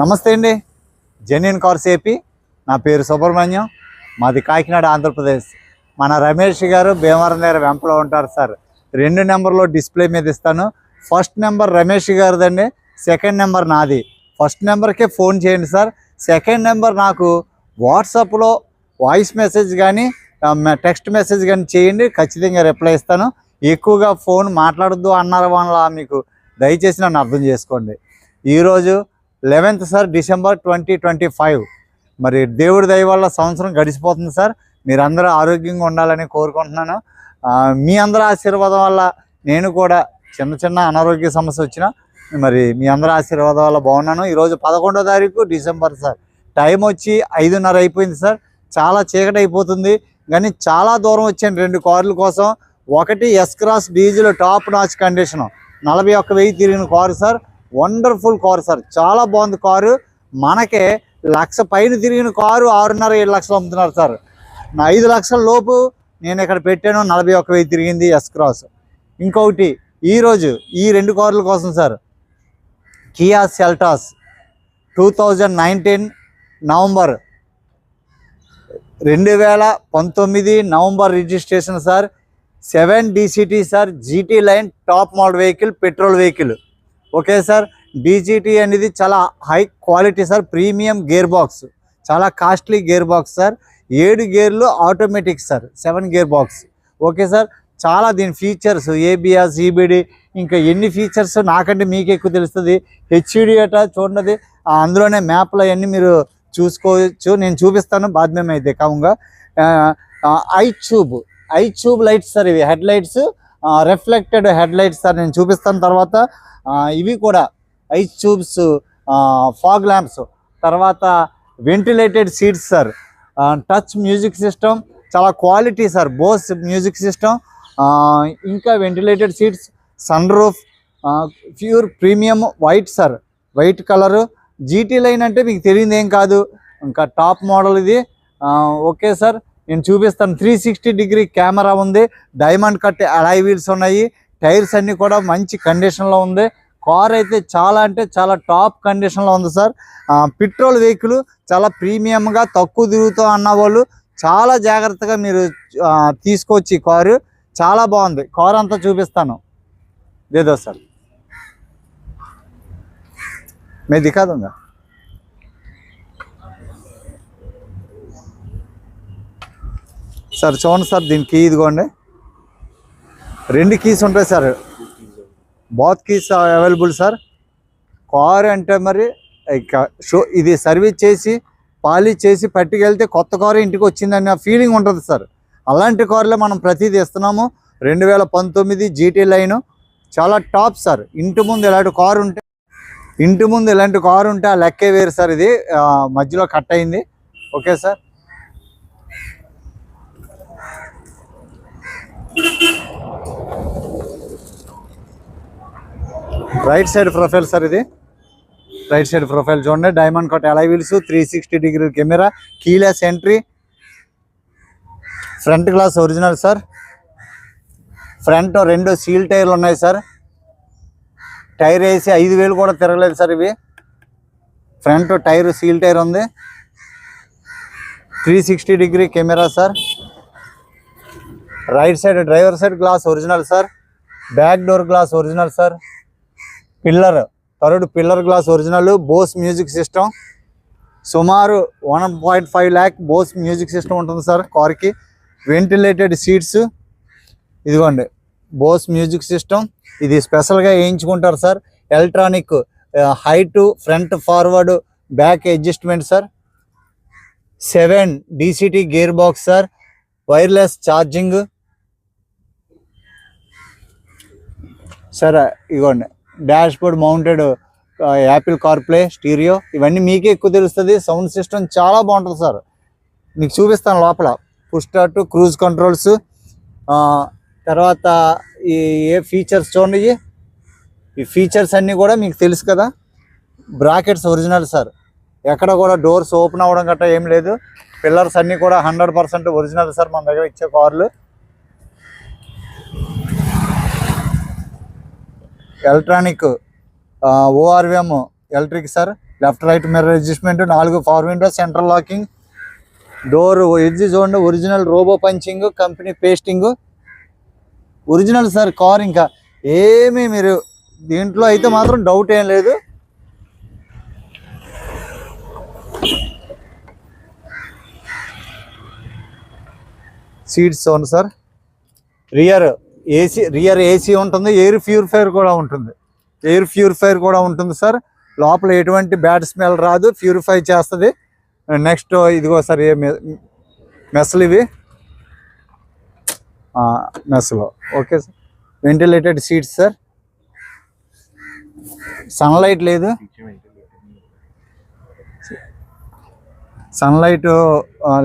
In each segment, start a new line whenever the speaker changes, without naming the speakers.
నమస్తే అండి, genuine cars AP. నా పేరు సుబ్రహ్మణ్యం, మాది కాకినాడ, ఆంధ్రప్రదేశ్. మన రమేష్ గారు భీమవరం దగ్గర వెంపలో ఉంటారు సార్. 2 నెంబర్లో డిస్ప్లే మీద ఇస్తాను. ఫస్ట్ నెంబర్ రమేష్ గారిదండి, సెకండ్ నెంబర్ నాది. ఫస్ట్ నెంబర్కే ఫోన్ చేయండి సార్. సెకండ్ నెంబర్ నాకు వాట్సాప్లో వాయిస్ మెసేజ్ కానీ టెక్స్ట్ మెసేజ్ కానీ చేయండి, ఖచ్చితంగా రిప్లై ఇస్తాను. ఎక్కువగా ఫోన్ మాట్లాడద్దు అన్నారు వల్ల మీకు దయచేసి నన్ను అర్థం చేసుకోండి. ఈరోజు 11th సార్, డిసెంబర్ 2025. మరి దేవుడి దయ వల్ల సంవత్సరం గడిచిపోతుంది సార్. మీరందరూ ఆరోగ్యంగా ఉండాలని కోరుకుంటున్నాను. మీ అందరి ఆశీర్వాదం వల్ల నేను కూడా చిన్న అనారోగ్య సమస్య వచ్చినా మరి మీ అందరి ఆశీర్వాదం వల్ల బాగున్నాను. ఈరోజు 11వ తారీఖు డిసెంబర్ సార్. టైం వచ్చి 5:30 అయిపోయింది సార్. చాలా చీకటి అయిపోతుంది, కానీ చాలా దూరం వచ్చాను 2 కార్ల కోసం. ఒకటి S cross diesel top notch condition, 41,000 తిరిగిన car sir. Wonderful car sir, చాలా బాగుంది కారు. మనకే 1,00,000 పైన తిరిగిన కారు 6.5-7 లక్షలు అమ్ముతున్నారు సార్. 5 లక్షల లోపు నేను ఇక్కడ పెట్టాను, 41,000 తిరిగింది ఎస్ క్రాస్. ఇంకొకటి ఈరోజు ఈ 2 కార్ల కోసం sir, Kia Seltos 2019 November 2019 November registration sir. 7 DCT sir, GT line top model vehicle, petrol vehicle. Okay sir. DCT అనేది చాలా high quality sir, premium gear box, చాలా కాస్ట్లీ గేర్ బాక్స్ సార్. 7 గేర్లు automatic sir, 7 gear box. Okay sir. చాలా దీని features ABS, EBD, ఇంకా ఎన్ని features నాకంటే మీకు ఎక్కువ తెలుస్తుంది. HUD అట చూడండి, అందులోనే మ్యాప్లు అవన్నీ మీరు చూసుకోవచ్చు. నేను చూపిస్తాను బాధ్యం అయితే కావుగా. ఐ ట్యూబ్ లైట్స్ సార్, ఇవి head lights, reflected head lights sir. నేను చూపిస్తాను తర్వాత. ఇవి కూడా ఐ ట్యూబ్స్, ఫాగ్ ల్యాంప్స్, తర్వాత ventilated seats sir, touch music system, చాలా quality sir, Bose music system. ఇంకా ventilated seats, sun roof, pure premium white sir, white colour. GT line అంటే మీకు తెలియదు ఏం కాదు, ఇంకా టాప్ మోడల్ ఇది. ఓకే సార్, నేను చూపిస్తాను. 360 డిగ్రీ కెమెరా ఉంది, డైమండ్ కట్ అలాయ్ వీల్స్ ఉన్నాయి, టైర్స్ అన్నీ కూడా మంచి కండిషన్లో ఉంది. కార్ అయితే చాలా అంటే చాలా టాప్ కండిషన్లో ఉంది సార్. పెట్రోల్ వెహికల్, చాలా ప్రీమియంగా తక్కువ తిరుగుతాం అన్న వాళ్ళు చాలా జాగ్రత్తగా మీరు తీసుకోవచ్చు. ఈ కారు చాలా బాగుంది. కారు అంతా చూపిస్తాను. దేదో సార్, मैं दिखा दूंगा. సార్ చూడండి సార్, దీనికి ఇదిగోండి 2 కీస్ ఉంటాయి sir, both keys available sir. Car అంటే మరి ఇది సర్వీస్ చేసి పాలిష్ చేసి పట్టుకెళ్తే కొత్త కారు ఇంటికి వచ్చిందన్న ఫీలింగ్ ఉంటుంది సార్. అలాంటి కారులో మనం ప్రతిదీ ఇస్తున్నాము. 2019 GT లైను, చాలా టాప్ సార్. ఇంటి ముందు ఇలాంటి కారు ఉంటే ఆ లెక్కే వేరు సార్. ఇది మధ్యలో కట్ అయింది. Okay sir. Right side profile sir, ఇది రైట్ సైడ్ ప్రొఫైల్ చూడండి. Diamond cut alloy wheels, 360 degree camera, keyless entry, front glass original sir. Front 2 seal టైర్లు ఉన్నాయి సార్. టైర్ వేసి 5,000 కూడా తిరగలేదు సార్. ఇవి ఫ్రంట్ టైర్ సీల్ టైర్ ఉంది. 360 degree camera sir. Right side driver side glass original sir. Back door glass original sir. Third pillar glass original. Bose music system, సుమారు 1.5 lakh Bose music system ఉంటుంది sir కార్కి. Ventilated seats, ఇదిగోండి Bose music system. ఇది స్పెషల్గా వేయించుకుంటారు sir. Electronic height, front forward back adjustment sir. 7 DCT gear box sir. Wireless charging sir. ఇదిగోండి dashboard mounted Apple CarPlay, stereo, ఇవన్నీ మీకే ఎక్కువ తెలుస్తుంది. సౌండ్ సిస్టమ్ చాలా బాగుంటుంది సార్. మీకు చూపిస్తాను లోపల. పుష్ స్టార్ట్, క్రూజ్ కంట్రోల్స్, తర్వాత ఏ ఫీచర్స్ చూడండి. ఈ ఫీచర్స్ అన్నీ కూడా మీకు తెలుసు కదా. బ్రాకెట్స్ ఒరిజినల్ సార్, ఎక్కడ కూడా డోర్స్ ఓపెన్ అవ్వడం గట్రా ఏం లేదు. పిల్లర్స్ అన్నీ కూడా 100% ఒరిజినల్ సార్ మన దగ్గర ఇచ్చే కార్లు. Electronic ORVM electric sir. Left right mirror adjustment, 4 power window, central locking, door edge చూడండి, original robo punching, company pasting, original sir car. ఇంకా ఏమీ మీరు దీంట్లో అయితే మాత్రం డౌట్ ఏం లేదు. సీట్స్ ఉంది సార్, రియర్ ఏసీ ఉంటుంది, ఎయిర్ ప్యూరిఫైర్ కూడా ఉంటుంది సార్. లోపల ఎటువంటి బ్యాడ్ స్మెల్ రాదు, ప్యూరిఫై చేస్తుంది. నెక్స్ట్ ఇదిగో సార్ మెస్లు ఇవి మెస్లో. Okay sir, ventilated seats sir, sunlight లేదు, సన్లైట్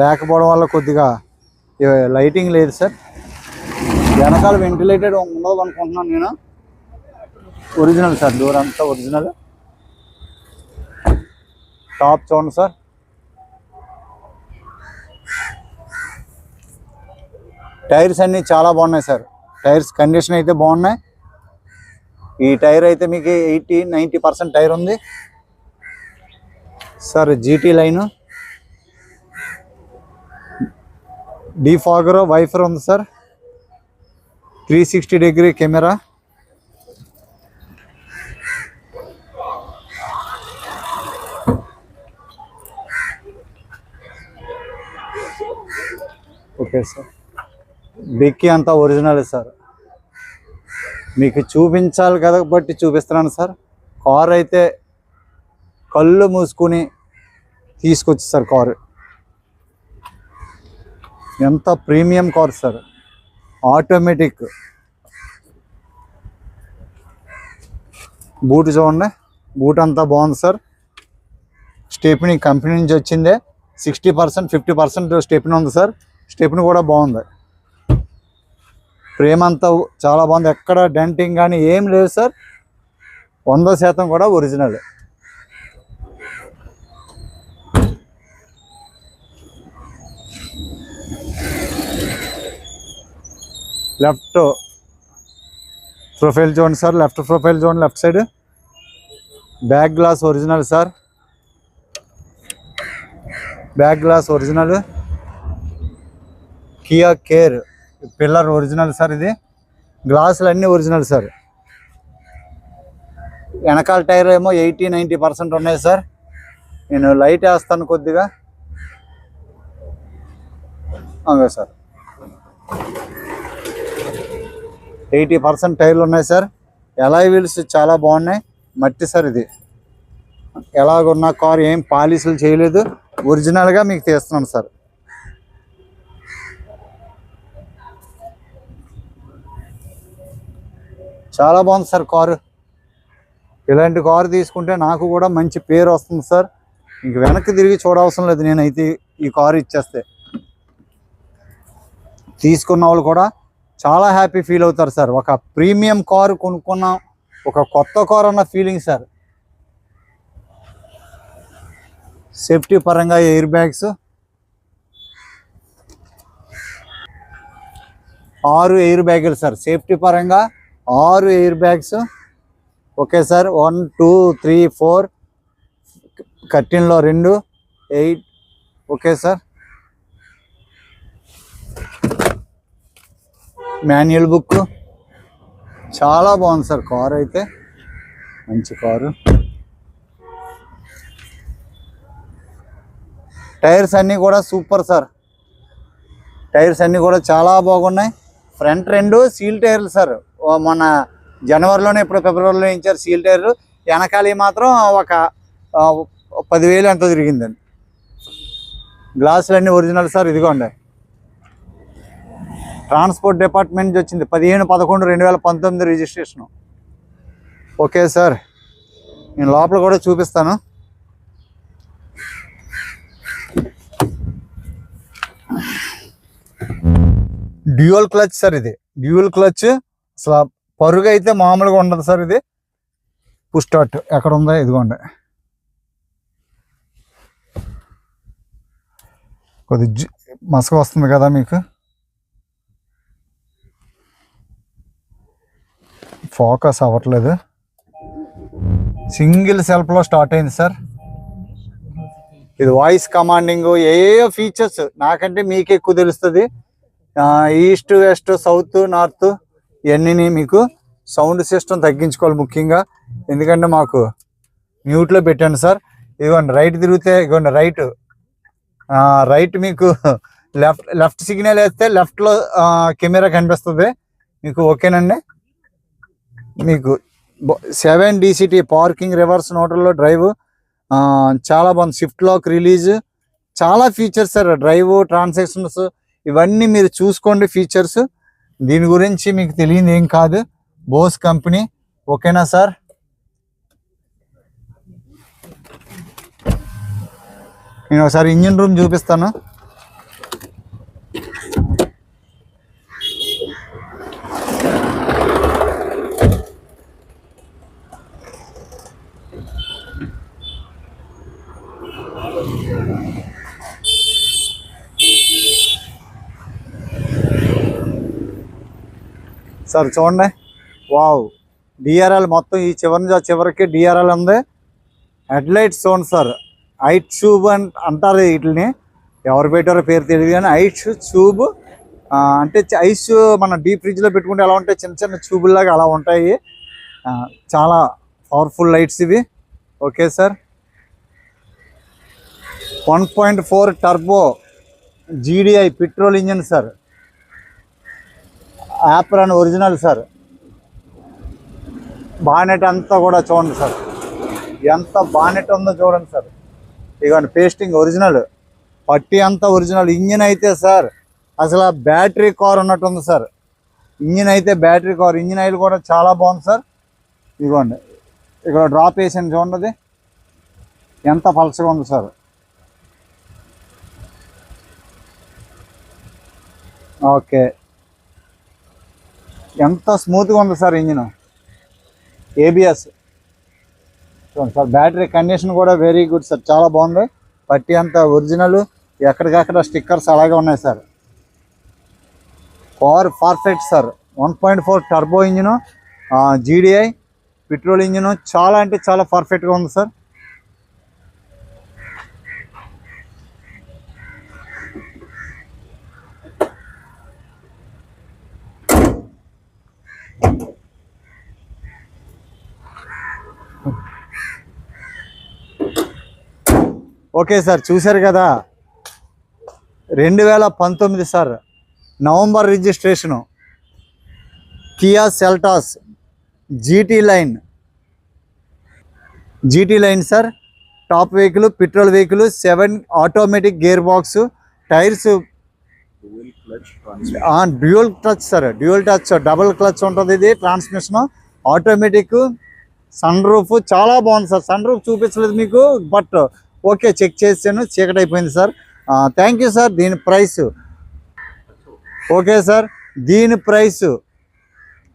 లేకపోవడం వల్ల కొద్దిగా లైటింగ్ లేదు సార్. వెనకాల వెంటిలేటెడ్ ఉండదు అనుకుంటున్నాను నేను. ఒరిజినల్ సార్, డోర్ అంతా ఒరిజినల్. టాప్ చూడండి సార్, టైర్స్ అన్నీ చాలా బాగున్నాయి సార్. టైర్స్ కండిషన్ అయితే బాగున్నాయి. ఈ టైర్ అయితే మీకు 80-90% టైర్ ఉంది sir. GT line, defogger, wiper ఉంది sir, 360 degree camera, okay sir. Dickey అంతా ఒరిజినల్ సార్. మీకు చూపించాలి కదా బట్టి చూపిస్తున్నాను సార్. కార్ అయితే కళ్ళు మూసుకుని తీసుకొచ్చి సార్ కారు. ఎంత premium car sir, automatic. Boot చూడండి, బూట్ అంతా బాగుంది సార్. స్టెప్నీ కంపెనీ నుంచి వచ్చిందే, 60%-50% స్టెప్నీ ఉంది సార్. స్టెప్నీ కూడా బాగుంది. ఫ్రేమ్ అంతా చాలా బాగుంది, ఎక్కడ డెంటింగ్ కానీ ఏం లేదు సార్. 100% కూడా ఒరిజినల్. లెఫ్ట్ ప్రొఫైల్ చూడండి సార్, లెఫ్ట్ ప్రొఫైల్ చూడండి, left side. Back glass original sir, back glass original. Kia care pillar original sir. ఇది గ్లాసులు అన్నీ ఒరిజినల్ సార్. వెనకాల టైర్ ఏమో 80-90% ఉన్నాయి సార్. నేను లైట్ వేస్తాను కొద్దిగా. అవునా సార్, 80% టైర్లు ఉన్నాయి సార్. ఎలాయ్ వీల్స్ చాలా బాగున్నాయి, మట్టి సార్. ఇది ఎలాగున్న కార్ ఏం పాలిషులు చేయలేదు, ఒరిజినల్గా మీకు తీస్తున్నాను సార్. చాలా బాగుంది సార్ కారు. ఇలాంటి కారు తీసుకుంటే నాకు కూడా మంచి పేరు వస్తుంది సార్. ఇంక వెనక్కి తిరిగి చూడవసరం లేదు. నేనైతే ఈ కారు ఇచ్చేస్తే తీసుకున్న వాళ్ళు కూడా చాలా హ్యాపీ ఫీల్ అవుతారు సార్. ఒక ప్రీమియం కారు కొనుక్కున్నాం, ఒక కొత్త కారు అన్న ఫీలింగ్ సార్. సేఫ్టీ పరంగా ఎయిర్ బ్యాగ్స్ 6 ఎయిర్ బ్యాగులు సార్. సేఫ్టీ పరంగా 6 air bags. Okay sir, 1, 2, 3, 4, కర్టిన్లో 2, 8. Okay sir. Manual book చాలా బాగుంది సార్. కారు అయితే మంచి కారు. టైర్స్ అన్నీ కూడా సూపర్ సార్. టైర్స్ అన్నీ కూడా చాలా బాగున్నాయి. ఫ్రంట్ 2 సీల్ టైర్లు సార్. మొన్న జనవరిలోనే ఇప్పుడు ఫిబ్రవరిలో ఇచ్చారు సీల్ టైర్లు. వెనకాల మాత్రం ఒక 10,000 ఎంతో తిరిగిందండి. గ్లాసులు అన్నీ ఒరిజినల్ సార్. ఇదిగోండి, ట్రాన్స్పోర్ట్ డిపార్ట్మెంట్ నుంచి వచ్చింది, 15/11/2019 రిజిస్ట్రేషను. ఓకే సార్, నేను లోపల కూడా చూపిస్తాను. Dual clutch sir. ఇది డ్యూయల్ క్లచ్. అసలు పరుగు అయితే మామూలుగా ఉండదు సార్. ఇది పుష్ స్టార్ట్ ఎక్కడ ఉందో ఇదిగోండి. కొద్ది మసక వస్తుంది కదా మీకు. ఫోకస్ అవ్వట్లేదు. సింగిల్ సెల్ఫ్లో స్టార్ట్ అయింది సార్. ఇది వాయిస్ కమాండింగ్, ఏ ఫీచర్స్ నాకంటే మీకు ఎక్కువ తెలుస్తుంది. ఈస్ట్, వెస్ట్, సౌత్, నార్త్ ఇవన్నీ మీకు సౌండ్ సిస్టమ్ తగ్గించుకోవాలి ముఖ్యంగా, ఎందుకంటే మాకు మ్యూట్లో పెట్టాను సార్. ఇదిగోండి రైట్ తిరిగితే, ఇదిగోండి రైట్ మీకు లెఫ్ట్ సిగ్నల్ వేస్తే లెఫ్ట్లో కెమెరా కనిపిస్తుంది మీకు. ఓకేనండి, మీకు 7 DCT పార్కింగ్, రివర్స్, న్యూట్రల్లో డ్రైవ్, చాలా బాగుంది. షిఫ్ట్ లాక్ రిలీజ్, చాలా ఫీచర్స్ సార్. డ్రైవ్, ట్రాన్సాక్షన్స్ ఇవన్నీ మీరు చూసుకోండి ఫీచర్స్. దీని గురించి మీకు తెలియదు ఏం కాదు, బోస్ కంపెనీ. ఓకేనా సార్? నేను ఒకసారి ఇంజిన్ రూమ్ చూపిస్తాను. సార్ చూడండి, వావ్, డిఆర్ఎల్ మొత్తం ఈ చివరికి డిఆర్ఎల్ ఉంది. హెడ్లైట్స్ చూడండి సార్, ఐట్ ట్యూబ్ అంటారు వీటిని, ఎవరు పెట్టారో పేరు తెలియదు కానీ ఐట్ ట్యూబ్ అంటే ఐస్ మన డీప్ ఫ్రిడ్జ్లో పెట్టుకుంటే ఎలా ఉంటాయి, చిన్న చిన్న ట్యూబుల్లాగా అలా ఉంటాయి. చాలా పవర్ఫుల్ లైట్స్ ఇవి. Okay sir, 1.4 turbo GDI petrol engine sir. Apron original sir. Bonnet అంతా కూడా చూడండి సార్, ఎంత బానెట్ ఉందో చూడండి సార్. ఇదిగోండి పేస్టింగ్ ఒరిజినల్, పట్టి అంతా ఒరిజినల్. ఇంజిన్ అయితే సార్ అసలు బ్యాటరీ కార్ ఉన్నట్టు ఉంది సార్. ఇంజిన్ అయితే బ్యాటరీ కార్. ఇంజిన్ ఆయిల్ కూడా చాలా బాగుంది సార్. ఇదిగోండి ఇక్కడ డ్రాప్ వేసాను చూడండి, ఎంత పలసగా ఉంది సార్. ఓకే, ఎంత స్మూత్గా ఉంది సార్ ఇంజిన్. ABS చూడండి సార్. బ్యాటరీ కండిషన్ కూడా వెరీ గుడ్ సార్, చాలా బాగుంది. పట్టి అంతా ఒరిజినల్, ఎక్కడికక్కడ స్టిక్కర్స్ అలాగే ఉన్నాయి sir. Power perfect sir. 1.4 turbo engine, GDI petrol engine, చాలా అంటే చాలా పర్ఫెక్ట్గా ఉంది సార్. ఓకే సార్, చూశారు కదా, 2019 sir, November registration, Kia Seltos GT line sir. Top vehicle, petrol vehicle, 7 automatic gear box, tyres dual touch sir. Dual touch, double clutch ఉంటుంది ఇది. Transmission automatic, sun roof చాలా బాగుంది సార్. సన్ రూఫ్ చూపించలేదు మీకు, but okay check చేసాను, చీకటి అయిపోయింది sir. Thank you sir. దీని ప్రైస్ ఓకే సార్, దీని ప్రైస్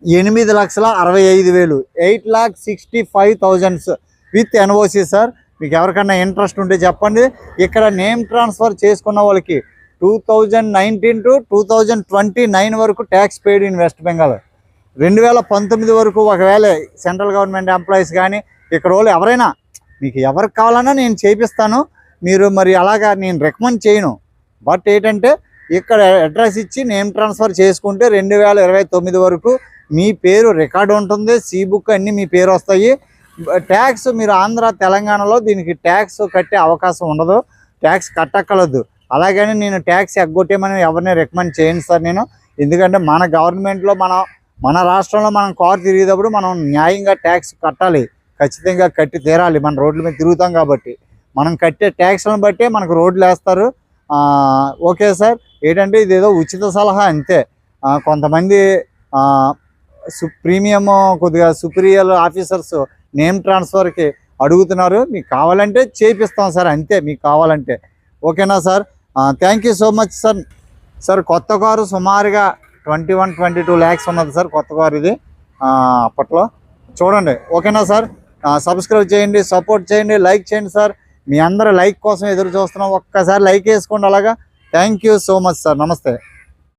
8,65,000, 8,65,000 విత్ NOC సార్. మీకు ఎవరికన్నా ఇంట్రెస్ట్ ఉంటే చెప్పండి. ఇక్కడ నేమ్ ట్రాన్స్ఫర్ చేసుకున్న వాళ్ళకి 2019 to 2029 వరకు tax paid in west Bengal. 2019 వరకు ఒకవేళ సెంట్రల్ గవర్నమెంట్ ఎంప్లాయీస్ కానీ ఇక్కడ వాళ్ళు ఎవరైనా మీకు ఎవరికి కావాలన్నా నేను చేపిస్తాను. మీరు మరి అలాగా నేను రికమెండ్ చేయను. బట్ ఏంటంటే ఇక్కడ అడ్రస్ ఇచ్చి నేమ్ ట్రాన్స్ఫర్ చేసుకుంటే 2029 వరకు మీ పేరు రికార్డు ఉంటుంది. బుక్ అన్నీ మీ పేరు వస్తాయి. ట్యాక్స్ మీరు ఆంధ్ర తెలంగాణలో దీనికి ట్యాక్స్ కట్టే అవకాశం ఉండదు, ట్యాక్స్ కట్టక్కలదు. అలాగని నేను ట్యాక్స్ ఎగ్గొట్టేమని ఎవరిని రికమెండ్ చేయను సార్ నేను. ఎందుకంటే మన గవర్నమెంట్లో మన రాష్ట్రంలో మనం కారు తిరిగేటప్పుడు మనం న్యాయంగా ట్యాక్స్ కట్టాలి, ఖచ్చితంగా కట్టి తీరాలి. మన రోడ్ల మీద తిరుగుతాం కాబట్టి మనం కట్టే ట్యాక్స్లను బట్టే మనకు రోడ్లు వేస్తారు. ఓకే సార్, ఏంటంటే ఇదేదో ఉచిత సలహా అంతే. కొంతమంది ప్రీమియం కొద్దిగా సుపీరియర్ ఆఫీసర్స్ నేమ్ ట్రాన్స్ఫర్కి అడుగుతున్నారు. మీకు కావాలంటే చేపిస్తాం సార్, అంతే మీకు కావాలంటే. ఓకేనా sir? Thank you so much sir. Sir కొత్త కారు సుమారుగా 21-22 lakhs ఉన్నది సార్ కొత్త కారు ఇది అప్పట్లో. చూడండి. ఓకేనా సార్? సబ్స్క్రైబ్ చేయండి, సపోర్ట్ చేయండి, లైక్ చేయండి సార్. మీ అందరూ లైక్ కోసం ఎదురు చూస్తున్నాం. ఒక్కసారి లైక్ వేసుకోండి అలాగా. Thank you so much sir. నమస్తే.